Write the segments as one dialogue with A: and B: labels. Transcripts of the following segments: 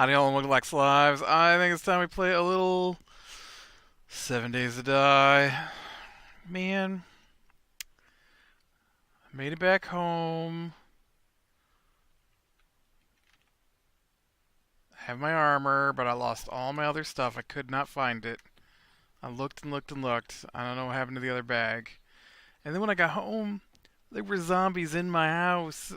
A: How do y'all look like lives? I think it's time we play a little 7 Days to Die. Man, made it back home. Have my armor, but I lost all my other stuff. I could not find it. I looked and looked and looked. I don't know what happened to the other bag. And then when I got home, there were zombies in my house.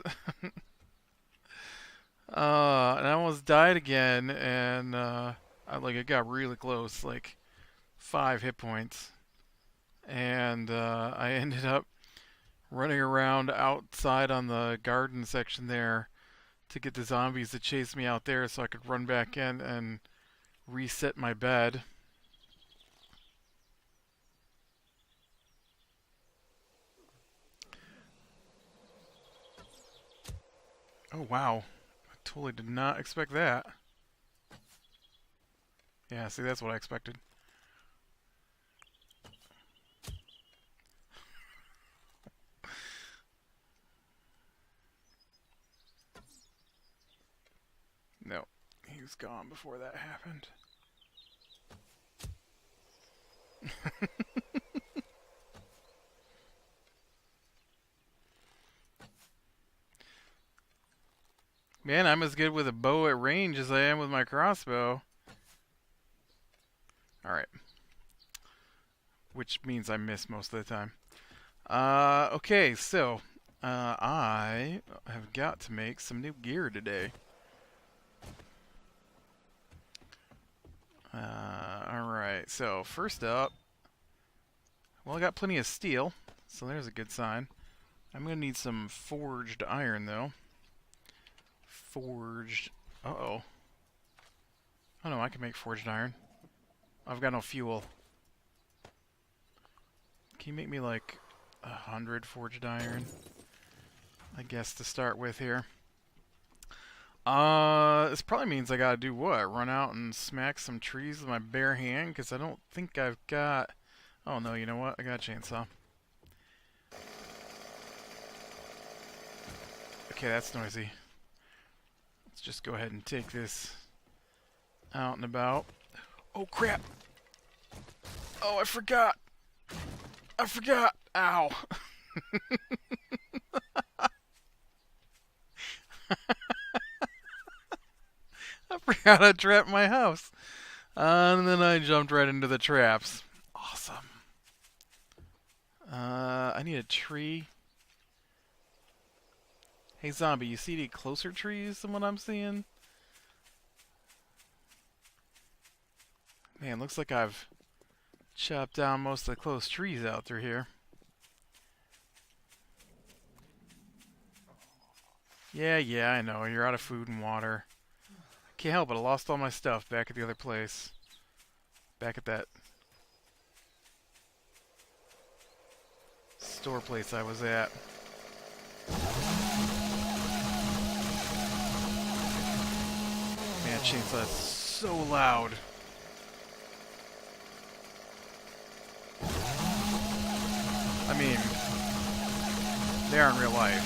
A: And I almost died again. And it got really close, like 5 hit points. And I ended up running around outside on the garden section there to get the zombies to chase me out there so I could run back in and reset my bed. Oh wow, I totally did not expect that. Yeah, see, that's what I expected. No, he was gone before that happened. Man, I'm as good with a bow at range as I am with my crossbow. Alright. Which means I miss most of the time. Okay, so I have got to make some new gear today. Alright, so first up, well, I got plenty of steel, so there's a good sign. I'm going to need some forged iron, though. Forged... Uh-oh. Oh, no, I can make forged iron. I've got no fuel. Can you make me, like, 100 forged iron? I guess to start with here. This probably means I gotta do what? Run out and smack some trees with my bare hand? Because I don't think I've got... Oh, no, you know what? I got a chainsaw. Okay, that's noisy. Let's just go ahead and take this out and about. Oh, crap! Oh, I forgot! I forgot! Ow! I forgot I trapped my house. And then I jumped right into the traps. Awesome. I need a tree. Hey, zombie, you see any closer trees than what I'm seeing? Man, looks like I've chopped down most of the close trees out through here. Yeah, I know. You're out of food and water. Can't help it. I lost all my stuff back at the other place. Back at that store place I was at. Man, chainsaw is so loud. I mean, they are in real life.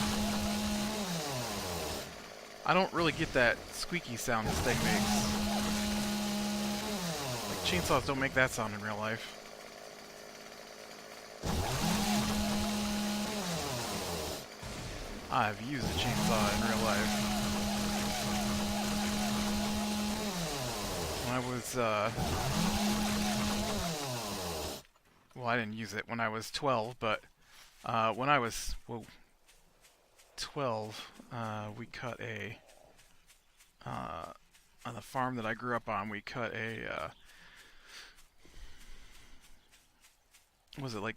A: I don't really get that squeaky sound this thing makes. Like, chainsaws don't make that sound in real life. I've used a chainsaw in real life. When I was, well, I didn't use it when I was 12, but when I was, 12, we cut a, on the farm that I grew up on, we cut a, was it like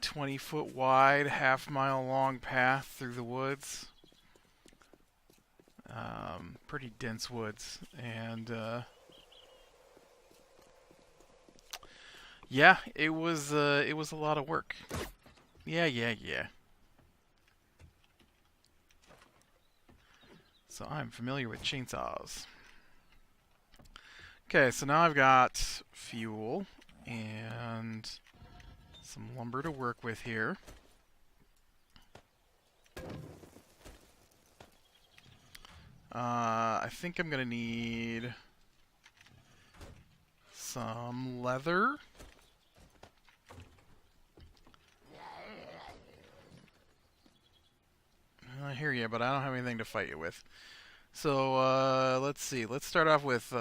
A: 20-foot wide, half-mile long path through the woods. Pretty dense woods, and yeah, it was a lot of work. Yeah. So I'm familiar with chainsaws. Okay, so now I've got fuel and some lumber to work with here. I think I'm gonna need some leather. I hear you, but I don't have anything to fight you with. So, let's see. Let's start off with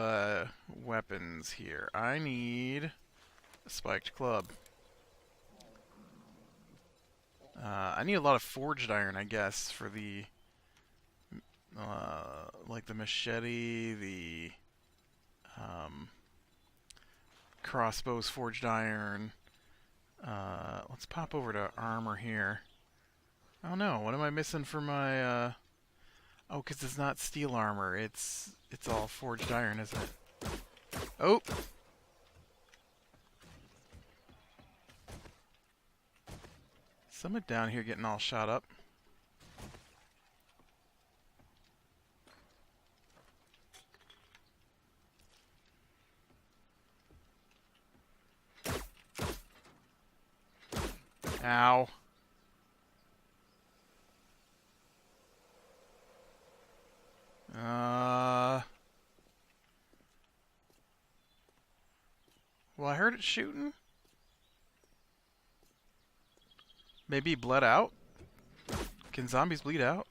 A: weapons here. I need a spiked club. I need a lot of forged iron, I guess, for the like the machete, the crossbow's forged iron. Let's pop over to armor here. Oh no, what am I missing for my oh, because it's not steel armor. It's all forged iron, isn't it? Oh! Someone down here getting all shot up. Ow. Well, I heard it shooting. Maybe he bled out? Can zombies bleed out?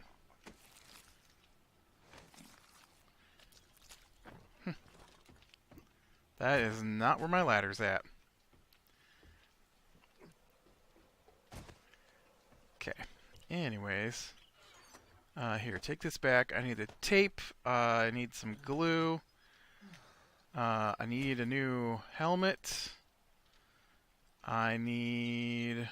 A: That is not where my ladder's at. Okay. Anyways. Here, take this back. I need the tape. I need some glue. I need a new helmet. I need...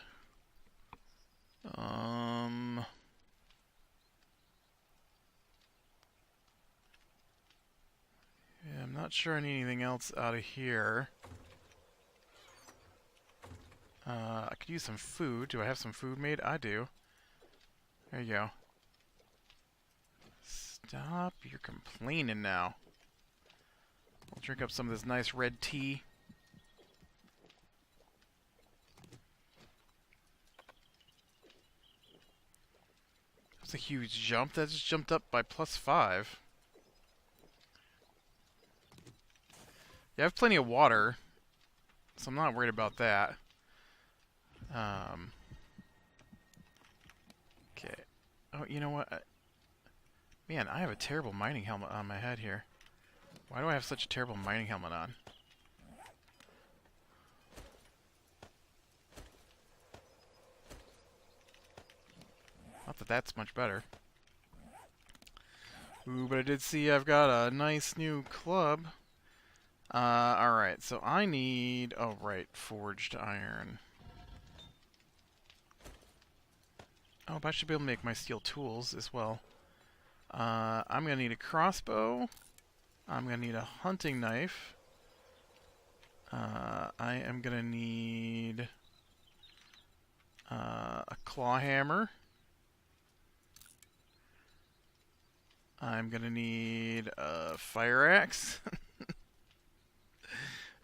A: Yeah, I'm not sure I need anything else out of here. I could use some food. Do I have some food made? I do. There you go. Stop your complaining now. We'll drink up some of this nice red tea. That's a huge jump. That just jumped up by +5. Yeah, I have plenty of water, so I'm not worried about that. Okay. Oh, you know what? Man, I have a terrible mining helmet on my head here. Why do I have such a terrible mining helmet on? Not that that's much better. Ooh, but I did see I've got a nice new club. Alright, so I need... Oh, right, forged iron. Oh, but I should be able to make my steel tools as well. I'm going to need a crossbow. I'm going to need a hunting knife. I am going to need a claw hammer. I'm going to need a fire axe.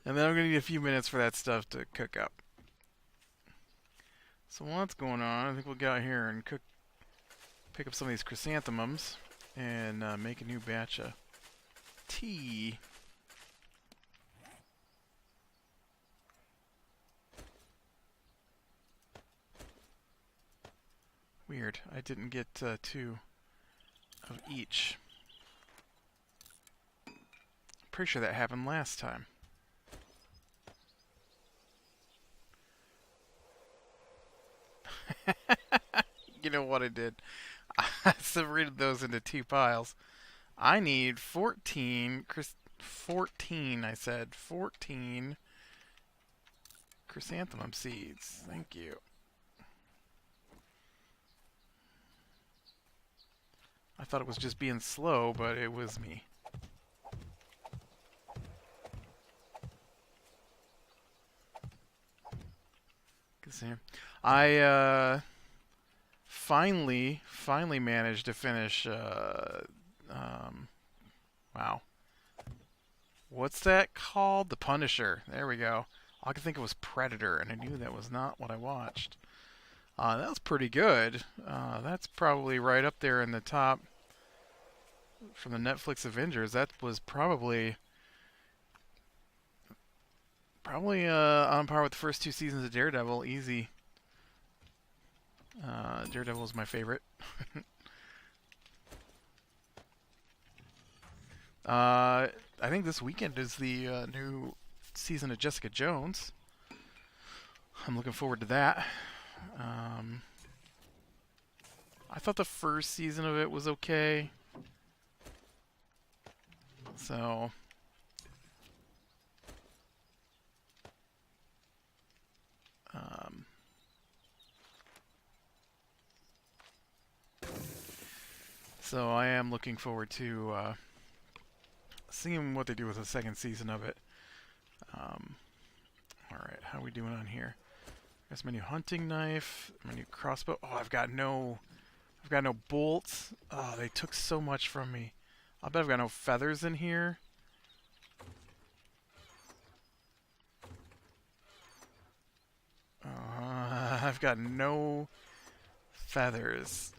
A: And then I'm going to need a few minutes for that stuff to cook up. So what's going on? I think we'll get out here and pick up some of these chrysanthemums and make a new batch of tea. Weird. I didn't get 2 of each. Pretty sure that happened last time. You know what I did? I separated those into 2 piles. I need 14 I said 14 chrysanthemum seeds. Thank you. I thought it was just being slow, but it was me. I finally managed to finish. Wow, what's that called? The Punisher. There we go. All I could think of was Predator, and I knew that was not what I watched. That was pretty good. That's probably right up there in the top from the Netflix Avengers. That was probably on par with the first two seasons of Daredevil. Easy. Daredevil is my favorite. I think this weekend is the new season of Jessica Jones. I'm looking forward to that. Um, I thought the first season of it was okay. So, um, so I am looking forward to seeing what they do with the second season of it. All right, how are we doing on here? There's my new hunting knife, my new crossbow. Oh, I've got no bolts. Oh, they took so much from me. I bet I've got no feathers in here. I've got no feathers.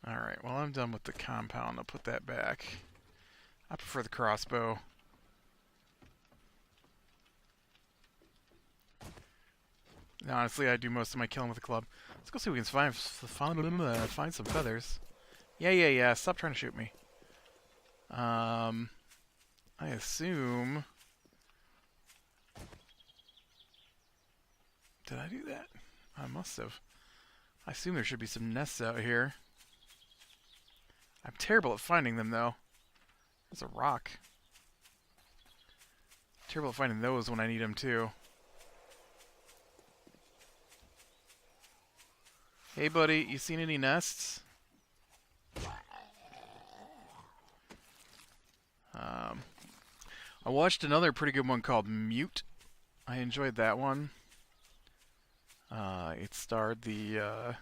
A: Alright, well I'm done with the compound. I'll put that back. I prefer the crossbow. And honestly, I do most of my killing with the club. Let's go see if we can find some feathers. Yeah. Stop trying to shoot me. I assume... Did I do that? I must have. I assume there should be some nests out here. I'm terrible at finding them, though. There's a rock. Terrible at finding those when I need them, too. Hey, buddy, you seen any nests? I watched another pretty good one called Mute. I enjoyed that one. It starred the,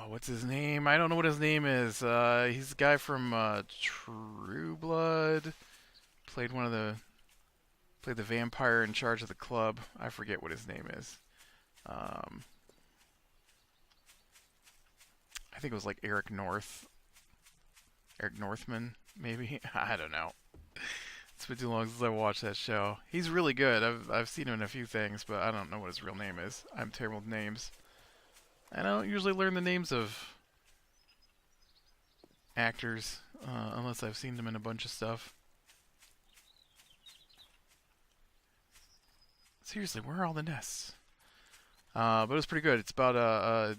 A: what's his name? I don't know what his name is. He's the guy from True Blood. Played the vampire in charge of the club. I forget what his name is. I think it was like Eric Northman, maybe. I don't know. It's been too long since I watched that show. He's really good. I've seen him in a few things, but I don't know what his real name is. I'm terrible with names. I don't usually learn the names of actors unless I've seen them in a bunch of stuff. Seriously, where are all the nests? But it was pretty good. It's about a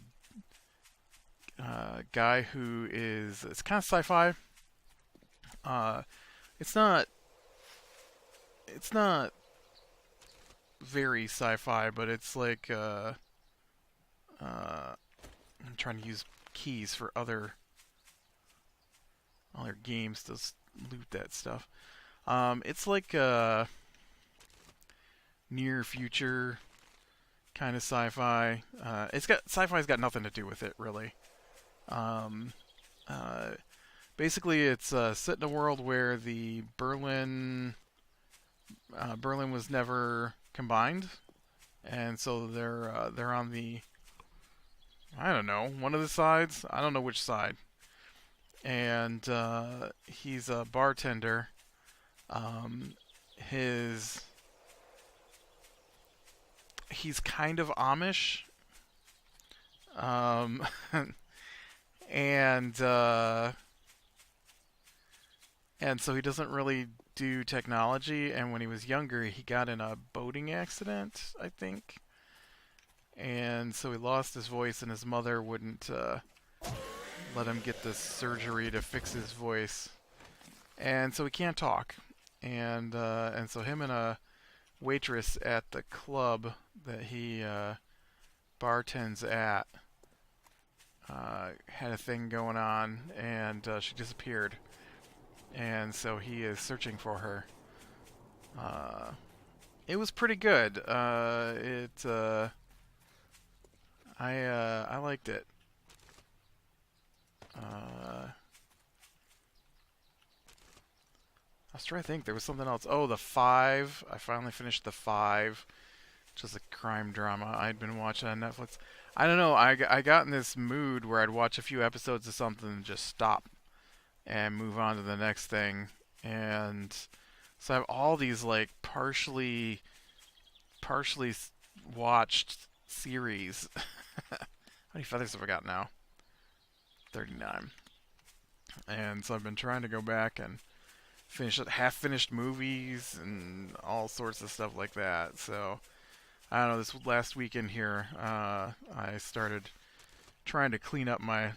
A: guy who is... It's kind of sci-fi. It's not very sci-fi, but it's like I'm trying to use keys for other games to loot that stuff. It's like near future kind of sci-fi. Sci-fi's got nothing to do with it really. Basically, it's set in a world where the Berlin was never combined, and so they're on the, I don't know, one of the sides. I don't know which side. And he's a bartender. He's kind of Amish. And so he doesn't really do technology, and when he was younger he got in a boating accident, I think. And so he lost his voice, and his mother wouldn't let him get this surgery to fix his voice. And so he can't talk. And so him and a waitress at the club that he bartends at had a thing going on, and she disappeared. And so he is searching for her. It was pretty good. I liked it. I was trying to think. There was something else. Oh, the 5. I finally finished the 5 just a crime drama I'd been watching on Netflix. I don't know. I got in this mood where I'd watch a few episodes of something and just stop and move on to the next thing. And so I have all these like partially watched series. How many feathers have I got now? 39. And so I've been trying to go back and finish half-finished movies and all sorts of stuff like that. So I don't know. This last weekend here, I started trying to clean up my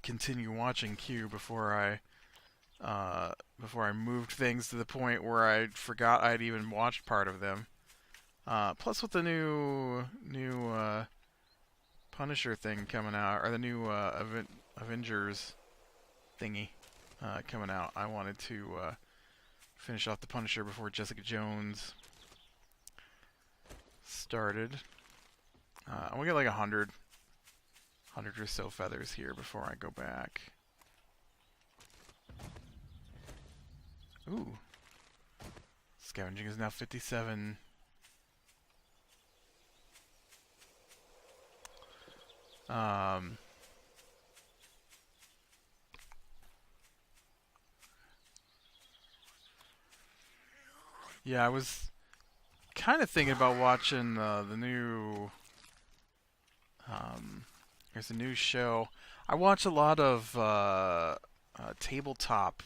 A: continue watching queue before I moved things to the point where I forgot I'd even watched part of them. Plus, with the new Punisher thing coming out, or the new Avengers thingy coming out, I wanted to finish off the Punisher before Jessica Jones started. I'm gonna get like 100 or so feathers here before I go back. Ooh. Scavenging is now 57. Yeah, I was kind of thinking about watching the new. There's a new show. I watch a lot of tabletop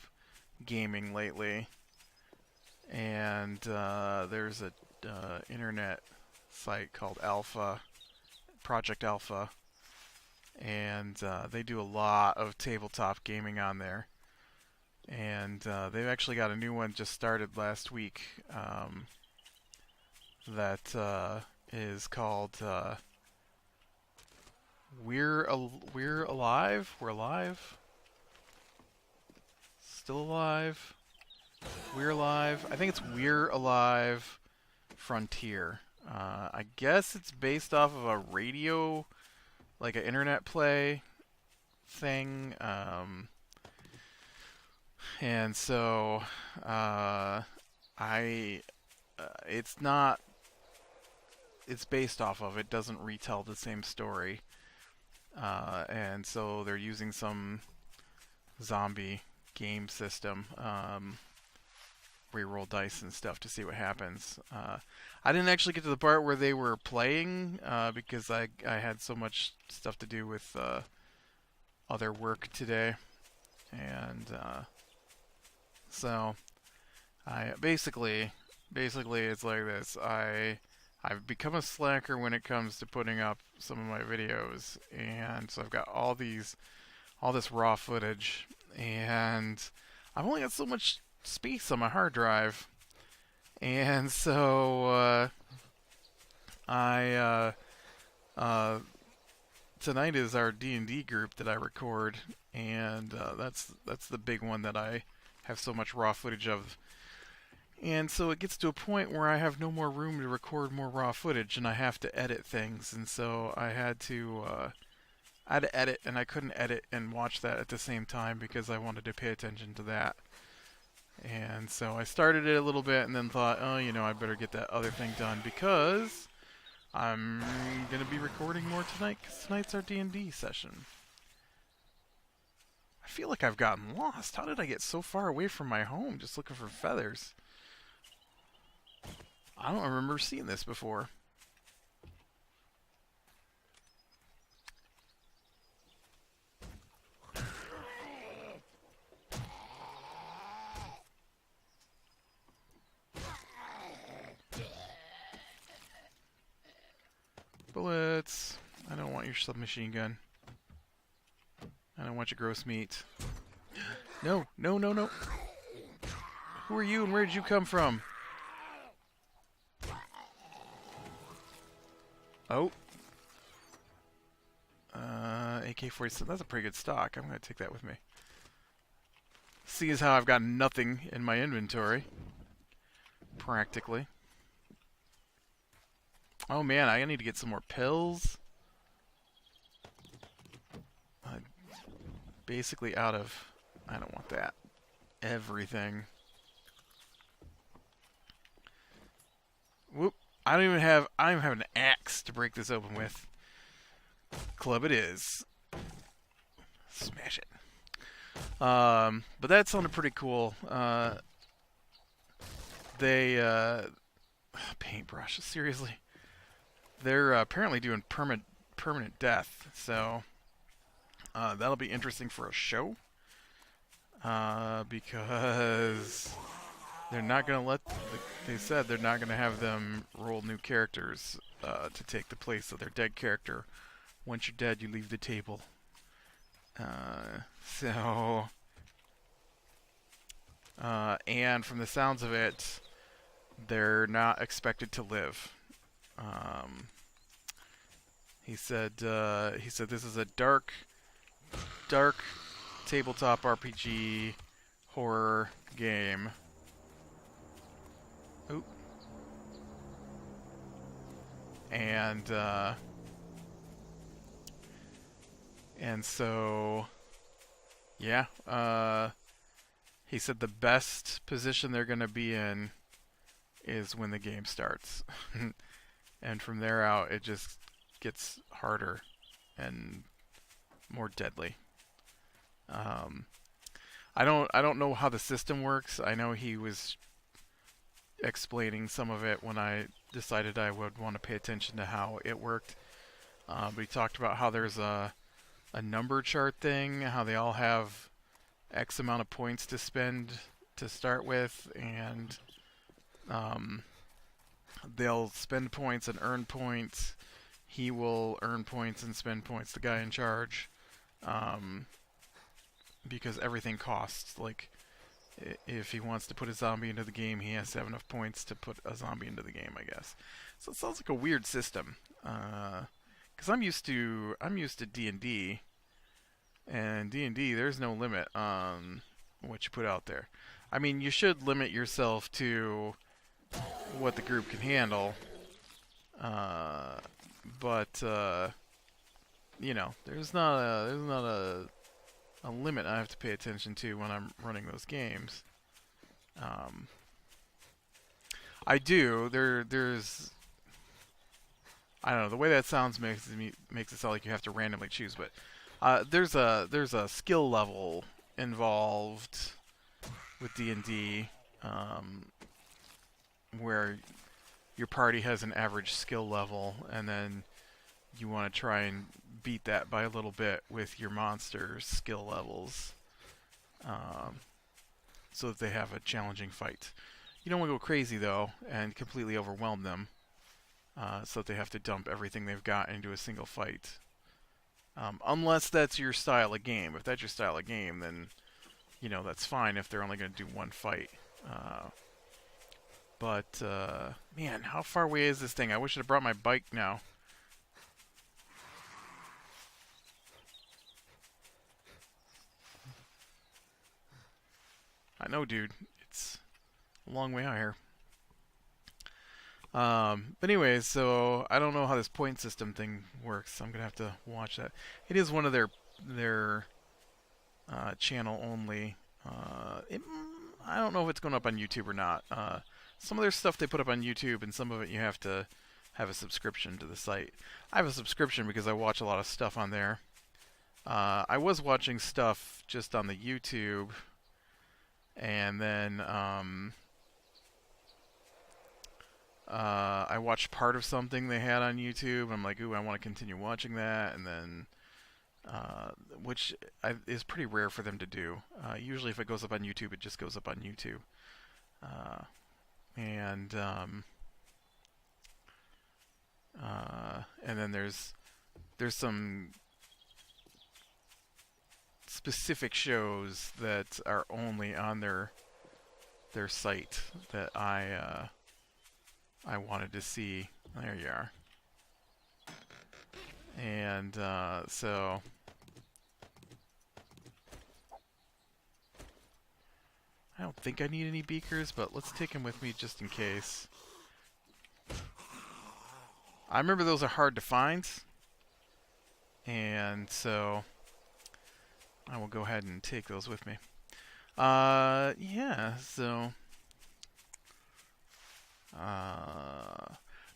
A: gaming lately, and there's a internet site called Project Alpha, and they do a lot of tabletop gaming on there. And they've actually got a new one just started last week that is called We're Alive. We're Alive. Still alive. We're Alive. I think it's We're Alive Frontier. I guess it's based off of a radio, like an internet play thing. And so, it's not, it's based off of, it doesn't retell the same story. And so they're using some zombie game system, where you roll dice and stuff to see what happens. I didn't actually get to the part where they were playing, because I had so much stuff to do with, other work today. And, so, I basically it's like this. I've become a slacker when it comes to putting up some of my videos, and so I've got all this raw footage, and I've only got so much space on my hard drive, and so tonight is our D&D group that I record, and that's the big one that I have so much raw footage of. And so it gets to a point where I have no more room to record more raw footage, and I have to edit things. And so I had to edit, and I couldn't edit and watch that at the same time because I wanted to pay attention to that. And so I started it a little bit, and then thought, oh, I better get that other thing done because I'm gonna be recording more tonight. Because tonight's our D&D session. I feel like I've gotten lost. How did I get so far away from my home just looking for feathers? I don't remember seeing this before. Bullets. I don't want your submachine gun. I don't want your gross meat. No, no, no, no. Who are you and where did you come from? Oh. AK-47. That's a pretty good stock. I'm going to take that with me. See as how I've got nothing in my inventory. Practically. Oh man, I need to get some more pills. Basically out of... I don't want that. Everything. Whoop. I don't even have an axe to break this open with. Club it is. Smash it. But that sounded pretty cool. They paintbrush. Seriously, they're apparently doing permanent death. So that'll be interesting for a show. Because they're not gonna let. They said they're not gonna have them roll new characters to take the place of their dead character. Once you're dead, you leave the table. So, and from the sounds of it, they're not expected to live. He said this is a dark tabletop RPG horror game. Oop. And so, yeah, he said the best position they're going to be in is when the game starts. And from there out, it just gets harder and more deadly. I don't know how the system works. I know he was explaining some of it when I decided I would want to pay attention to how it worked. But he talked about how there's a number chart thing, how they all have X amount of points to spend to start with, and they'll spend points and earn points. He will earn points and spend points, the guy in charge, because everything costs. Like, if he wants to put a zombie into the game, he has to have enough points to put a zombie into the game, I guess. So it sounds like a weird system. Because I'm used to D&D, and D&D, there's no limit on what you put out there. I mean, you should limit yourself to what the group can handle, but you know, there's not a limit I have to pay attention to when I'm running those games. I do. There's I don't know, the way that sounds makes it sound like you have to randomly choose, but there's a skill level involved with D&D, where your party has an average skill level, and then you want to try and beat that by a little bit with your monster's skill levels, so that they have a challenging fight. You don't want to go crazy though and completely overwhelm them, so that they have to dump everything they've got into a single fight. Unless that's your style of game. If that's your style of game, then you know that's fine if they're only going to do one fight. But man, how far away is this thing? I wish I'd have brought my bike now. I know, dude. It's a long way out here. But anyways, so I don't know how this point system thing works. So I'm gonna have to watch that. It is one of their channel only. I don't know if it's going up on YouTube or not. Some of their stuff they put up on YouTube, and some of it you have to have a subscription to the site. I have a subscription because I watch a lot of stuff on there. I was watching stuff just on the YouTube, and then I watched part of something they had on YouTube. I'm like, ooh, I want to continue watching that, and then which is pretty rare for them to do. Usually, if it goes up on YouTube, it just goes up on YouTube. And then there's some specific shows that are only on their site that I wanted to see. There you are. And so I don't think I need any beakers, but let's take them with me just in case. I remember those are hard to find, and so I will go ahead and take those with me. Yeah, so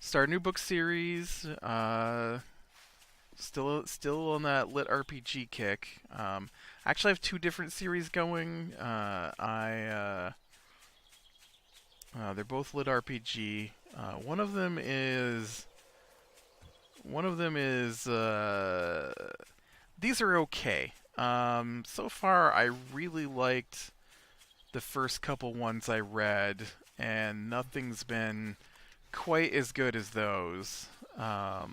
A: start a new book series. Still on that lit RPG kick. I actually have two different series going. They're both lit RPG. One of them is these are okay. So far, I really liked the first couple ones I read, and nothing's been quite as good as those. I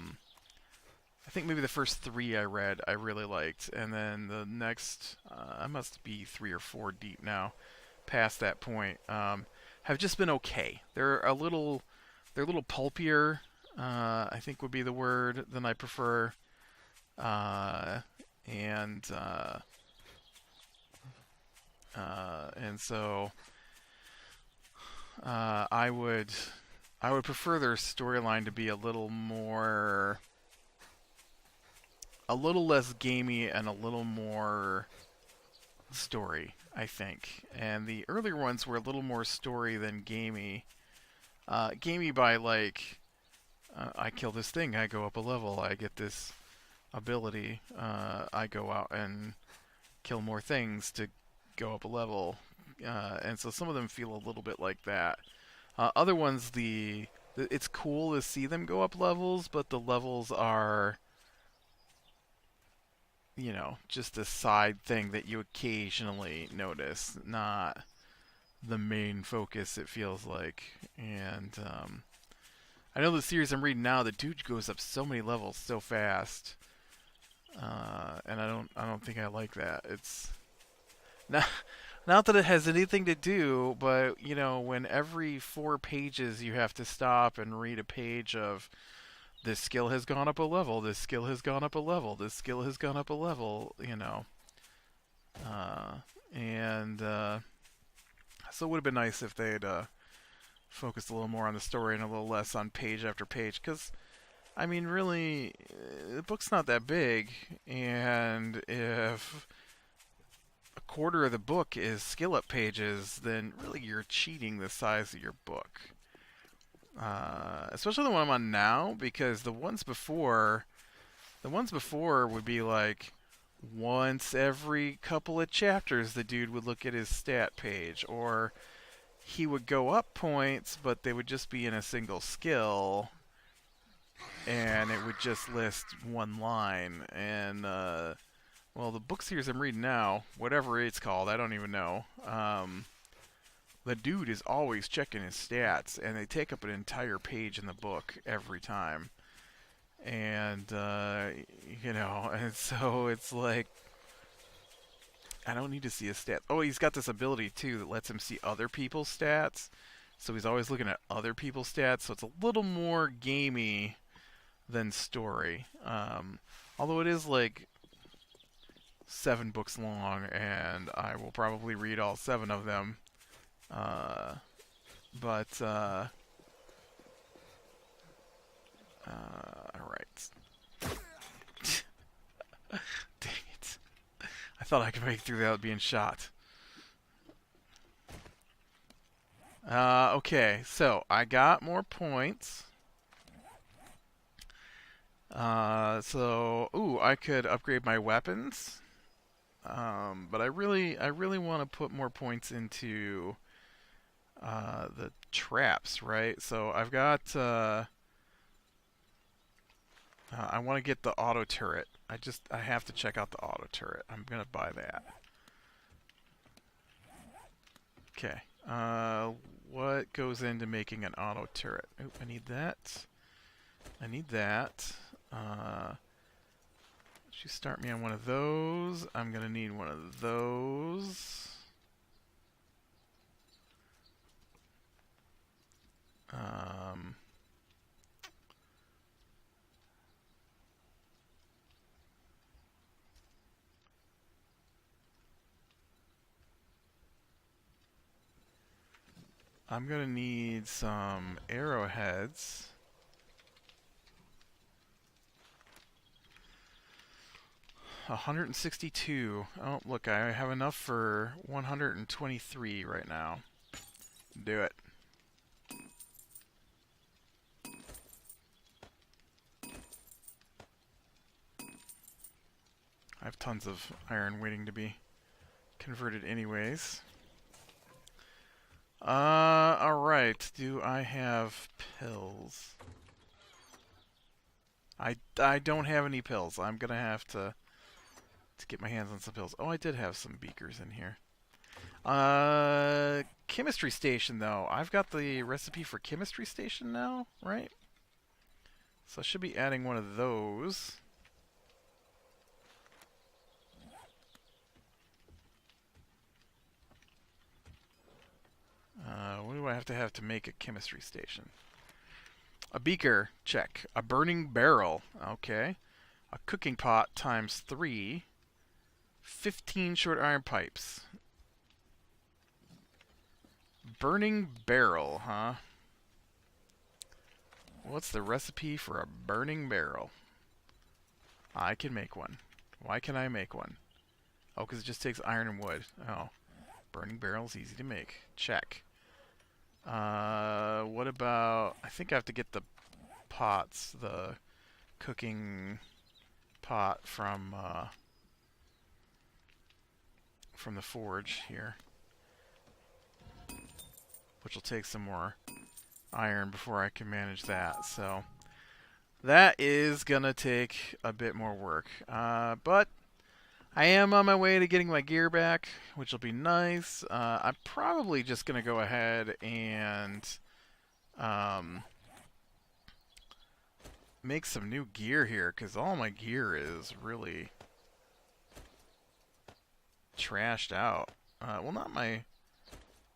A: think maybe the first three I read I really liked, and then the next, I must be 3 or 4 deep now, past that point, have just been okay. They're a little pulpier, I think would be the word, than I prefer. Uh, and and so I would prefer their storyline to be a little less gamey and a little more story, I think. And the earlier ones were a little more story than gamey. Gamey by like, I kill this thing, I go up a level, I get this ability, I go out and kill more things to go up a level. And so some of them feel a little bit like that. Other ones, it's cool to see them go up levels, but the levels are, just a side thing that you occasionally notice, not the main focus, it feels like. And I know the series I'm reading now, the dude goes up so many levels so fast, and I don't think I like that. It's not that it has anything to do, but when every 4 pages you have to stop and read a page of this skill has gone up a level, this skill has gone up a level, this skill has gone up a level, and so it would have been nice if they'd focused a little more on the story and a little less on page after page, because I mean, really, the book's not that big, and if a quarter of the book is skill up pages, then really you're cheating the size of your book. Especially the one I'm on now, because the ones before would be like once every couple of chapters the dude would look at his stat page, or he would go up points, but they would just be in a single skill, and it would just list one line. And well, the book series I'm reading now, whatever it's called, I don't even know. The dude is always checking his stats, and they take up an entire page in the book every time. And and so it's like, I don't need to see his stats. Oh, he's got this ability too that lets him see other people's stats. So he's always looking at other people's stats. So it's a little more gamey than story. Although it is like 7 books long, and I will probably read all 7 of them. But alright. Dang it. I thought I could make it through without being shot. Okay, so I got more points. Ooh, I could upgrade my weapons. But I really want to put more points into the traps, right? So I've got, I want to get the auto turret. I have to check out the auto turret. I'm gonna buy that. Okay. What goes into making an auto turret? Oh, I need that. I need that. You start me on one of those. I'm gonna need one of those. I'm gonna need some arrowheads. $162. Oh, look, I have enough for 123 right now. Do it. I have tons of iron waiting to be converted anyways. Alright. Do I have pills? I don't have any pills. I'm gonna have to get my hands on some pills. Oh, I did have some beakers in here. Chemistry station, though. I've got the recipe for chemistry station now, right? So I should be adding one of those. What do I have to make a chemistry station? A beaker, check. A burning barrel, okay. A cooking pot times 3. 15 short iron pipes. Burning barrel, huh? What's the recipe for a burning barrel? I can make one. Why can I make one? Oh, because it just takes iron and wood. Oh. Burning barrel's easy to make. Check. What about... I think I have to get the pots, the cooking pot from the forge here. Which will take some more iron before I can manage that. So that is gonna take a bit more work. But I am on my way to getting my gear back, which will be nice. I'm probably just gonna go ahead and make some new gear here, because all my gear is really trashed out. Well,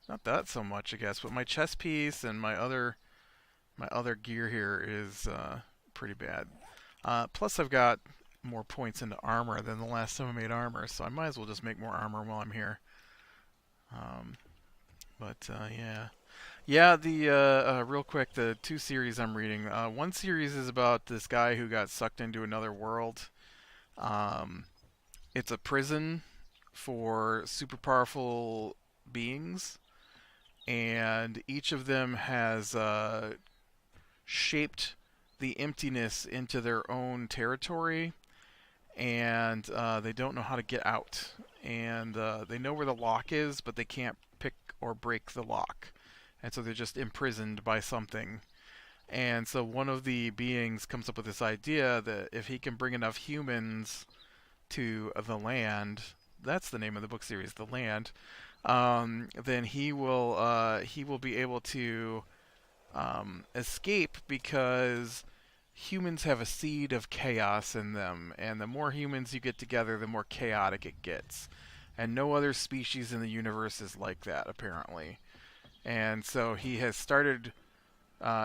A: not that so much, I guess, but my chest piece and my other gear here is pretty bad. Plus, I've got more points into armor than the last time I made armor, so I might as well just make more armor while I'm here. Yeah. Yeah, the real quick, the 2 series I'm reading. One series is about this guy who got sucked into another world. It's a prison for super powerful beings, and each of them has shaped the emptiness into their own territory, and they don't know how to get out. And they know where the lock is, but they can't pick or break the lock. And so they're just imprisoned by something. And so one of the beings comes up with this idea that if he can bring enough humans to the land, that's the name of the book series, The Land, then he will be able to escape, because humans have a seed of chaos in them, and the more humans you get together, the more chaotic it gets. And no other species in the universe is like that, apparently. And so he has started...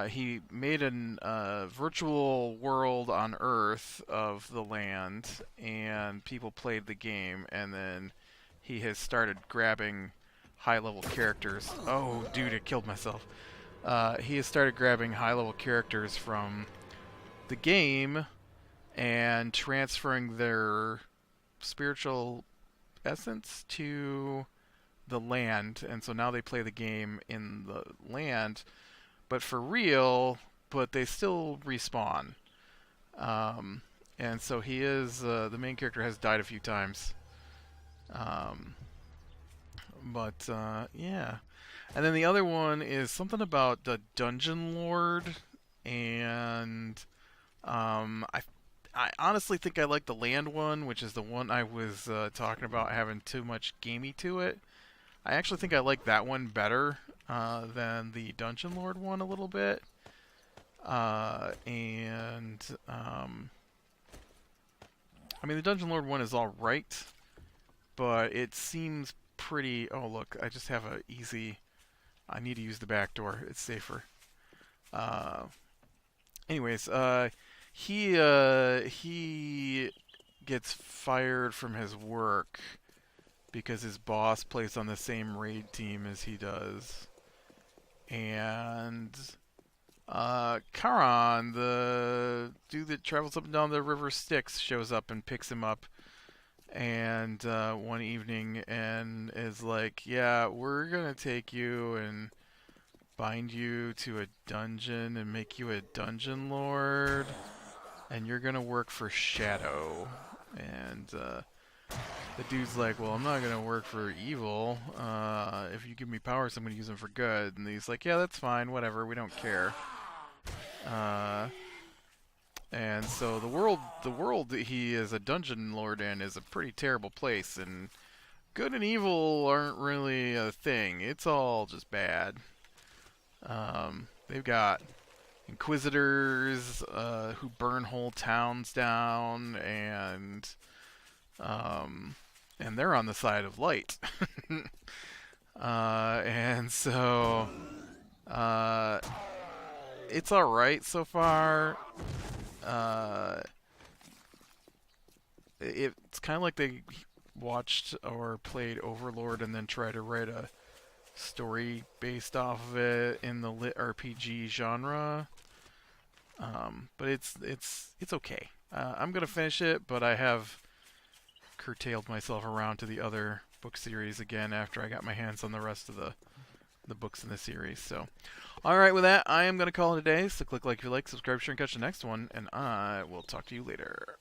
A: he made a virtual world on Earth of the land, and people played the game, and then he has started grabbing high-level characters. Oh, dude, I killed myself. He has started grabbing high-level characters from the game and transferring their spiritual essence to the land, and so now they play the game in the land, but for real, but they still respawn. And so he is, the main character has died a few times. Yeah. And then the other one is something about the Dungeon Lord, and I honestly think I like the land one, which is the one I was talking about having too much gamey to it. I actually think I like that one better than the Dungeon Lord one a little bit. I mean, the Dungeon Lord one is alright, but it seems pretty... Oh, look, I just have a easy... I need to use the back door. It's safer. Anyways, he gets fired from his work because his boss plays on the same raid team as he does. And Charon, the dude that travels up and down the river Styx, shows up and picks him up, and one evening, and is like, yeah, we're gonna take you and bind you to a dungeon and make you a dungeon lord, and you're gonna work for Shadow. And the dude's like, well, I'm not gonna work for evil. If you give me powers, I'm gonna use them for good. And he's like, yeah, that's fine, whatever, we don't care. And so the world that he is a dungeon lord in is a pretty terrible place, and good and evil aren't really a thing. It's all just bad. They've got inquisitors who burn whole towns down, and they're on the side of light. And so it's all right so far. It's kind of like they watched or played Overlord and then tried to write a story based off of it in the lit RPG genre. But it's okay. I'm gonna finish it, but I have curtailed myself around to the other book series again after I got my hands on the rest of the books in the series. So, all right, with that, I am gonna call it a day. So click like if you like, subscribe, share, and catch the next one, and I will talk to you later.